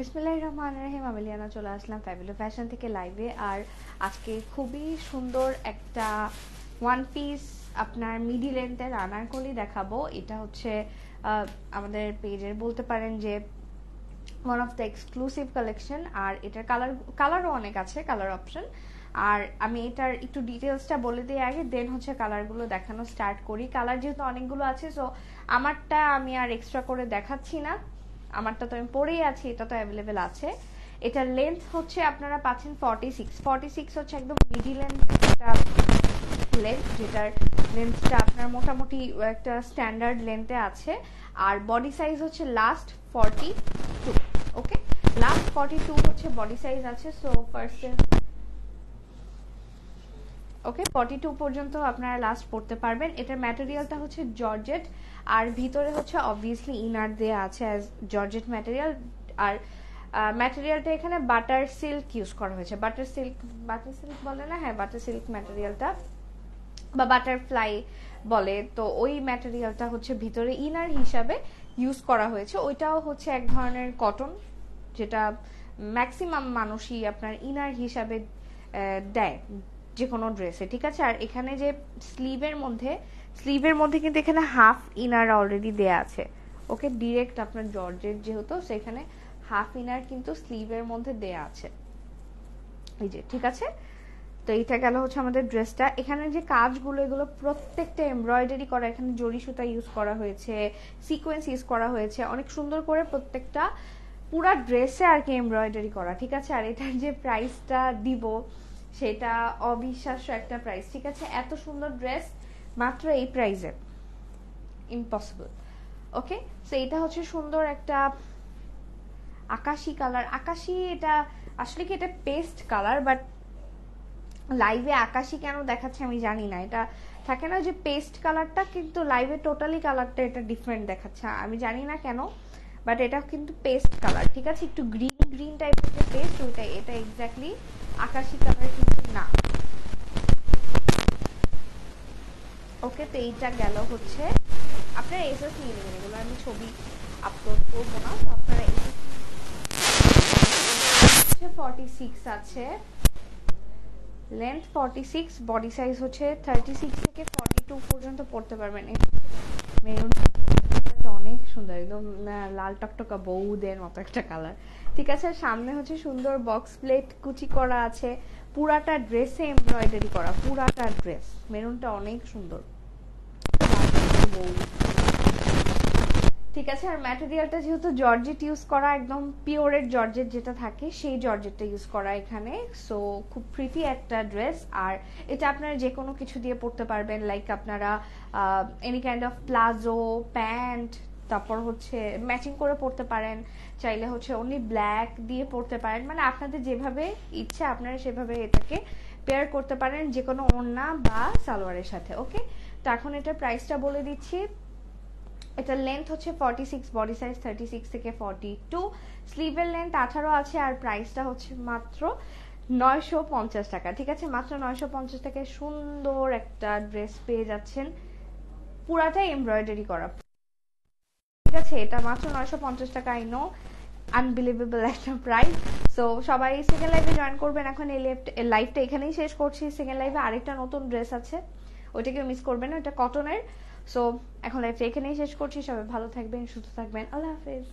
বিসমিল্লাহির রহমানির রহিম। আমি লিয়ানা চলে আসলাম ফ্যাবুলো ফ্যাশন থেকে লাইভে। আর আজকে খুবই সুন্দর একটা ওয়ান পিস আপনার মিডি লেন্থের আনারকলি দেখাবো। এটা হচ্ছে আমাদের পেজের বলতে পারেন যে one of the exclusive collection. আর এটার কালারও অনেক আছে, কালার অপশন। আর আমি এটার একটু ডিটেলসটা বলে দিই আগে, দেন হচ্ছে কালারগুলো দেখানো স্টার্ট করি। কালার যেহেতু অনেকগুলো আছে, সো আমারটা আমি আর এক্সট্রা করে দেখাচ্ছি না, আমারটা তো আমি পরেই আছি, এটা তো অ্যাভেলেবেল আছে। এটার লেন্থ হচ্ছে আপনারা পাচ্ছেন 46 হচ্ছে একদম মিডি লেন্থ একটা লেন্থ, যেটার লেন্থটা আপনার মোটামুটি একটা স্ট্যান্ডার্ড লেন্থে আছে। আর বডি সাইজ হচ্ছে লাস্ট 42, ওকে, লাস্ট 42 হচ্ছে বডি সাইজ আছে। সো ফার্স্ট ওকে 42 পর্যন্ত আপনারা লাস্ট পড়তে পারবেন। এটার ম্যাটেরিয়ালটা হচ্ছে জর্জেট, আর ভিতরে হচ্ছে অবভিয়াসলি ইনার দেয়া আছে অ্যাজ জর্জেট ম্যাটেরিয়াল। আর ম্যাটেরিয়ালটা এখানে বাটার সিল্ক ইউজ করা হয়েছে। বাটার সিল্ক বলে না? হ্যাঁ, বাটার সিল্ক ম্যাটেরিয়ালটা বা বাটারফ্লাই বলে, তো ওই ম্যাটেরিয়ালটা হচ্ছে ভিতরে ইনার হিসাবে ইউজ করা হয়েছে। ওইটাও হচ্ছে এক ধরনের কটন, যেটা ম্যাক্সিমাম মানুষই আপনার ইনার হিসাবে দেয় যে কোনো ড্রেসে, ঠিক আছে। আর এখানে যে স্লিভের মধ্যে কিন্তু এখানে হাফ ইনার অলরেডি দেয়া আছে, ওকে, ডিরেক্ট আপনার জর্জেট যেহেতু সেখানে হাফ ইনার কিন্তু স্লিভের মধ্যে দেয়া আছে, এই যে, ঠিক আছে। তো এইটা গেল হচ্ছে আমাদের ড্রেসটা। এখানে যে কাজগুলো, এগুলো প্রত্যেকটা এমব্রয়ডারি করা, এখানে জরি সুতা ইউজ করা হয়েছে, সিকোয়েন্স ইউজ করা হয়েছে, অনেক সুন্দর করে প্রত্যেকটা পুরা ড্রেসে আর কি এমব্রয়ডারি করা, ঠিক আছে। আর এটার যে প্রাইসটা দিব সেটা অবিশ্বাস্য একটা প্রাইস, ঠিক আছে। এত সুন্দর ড্রেস মাত্র এই প্রাইসে ইম্পসিবল, ওকে। সো এটা হচ্ছে সুন্দর একটা আকাশি কালার। আকাশি, এটা আসলে কি এটা পেস্ট কালার, বাট লাইভে আকাশি কেন দেখাচ্ছে আমি জানি না। এটা থাকে না যে পেস্ট কালারটা, কিন্তু লাইভে টোটালি কালারটা এটা ডিফারেন্ট দেখাচ্ছে, আমি জানি না কেন, বাট এটা কিন্তু পেস্ট কালার, ঠিক আছে। একটু গ্রিন টাইপের যে পেস্ট, ওইটাই, এটা এক্স্যাক্টলি আকাশি কালার কিন্তু না, ওকে। তো এইটা গেল হচ্ছে আপনারা এসএস নিয়ে নেবেন, এগুলো আমি ছবি আপলোড করবো না, তো আপনারা এসএস 46 আছে, লেন্থ 46, বডি সাইজ হচ্ছে 36 থেকে 42 পর্যন্ত পড়তে পারবেন। মেরুনটা অনেক সুন্দর, একদম লাল টকটকা বউদের মতো একটা কালার, ঠিক আছে। সামনে হচ্ছে সুন্দর বক্স প্লেট কুচি করা আছে, পুরাটা ড্রেসে এমব্রয়ডারি করা, পুরাটা ড্রেস। মেরুনটা অনেক সুন্দর, ঠিক আছে। আর ম্যাটেরিয়ালটা যেহেতু জর্জেট ইউজ করা, একদম পিওরের জর্জেট যেটা থাকে সেই জর্জেটটা ইউজ করা এখানে। সো খুব প্রিটি একটা ড্রেস। আর এটা আপনারা যে কোনো কিছু দিয়ে পরতে পারবেন, লাইক আপনারা any kind of palazzo, pant, তারপর হচ্ছে ম্যাচিং করে পরতে পারেন, চাইলে হচ্ছে অনলি ব্ল্যাক দিয়ে পরতে পারেন, মানে আপনাদের যেভাবে ইচ্ছা আপনারা সেভাবে এটাকে পেয়ার করতে পারেন যে কোনো ওড়না বা সালোয়ারের সাথে, ওকে। তো এখন এটার প্রাইসটা বলে দিচ্ছি। এটার লেন্থ হচ্ছে 46, বডি সাইজ 36 থেকে 42, স্লিভের লেন্থ 18 আছে। আর প্রাইসটা হচ্ছে মাত্র 950 টাকা, ঠিক আছে। মাত্র 950 টাকায় সুন্দর একটা ড্রেস পেয়ে যাচ্ছেন, পুরাটাই এমব্রয়ডারি করা, ঠিক আছে। এটা মাত্র 950 টাকা। আই নো, আনবিলিভেবল একটা প্রাইস। সো সবাই সেকেন্ড লাইভে জয়েন করবেন। এখন এই লাইভটা এখানেই শেষ করছি। সেকেন্ড লাইভে আরেকটা নতুন ড্রেস আছে, ওইটাকেও মিস করবেন না, ওটা কটনের। সো এখন লাইভটা এখানেই শেষ করছি। সবাই ভালো থাকবেন, সুস্থ থাকবেন, আল্লাহ হাফেজ।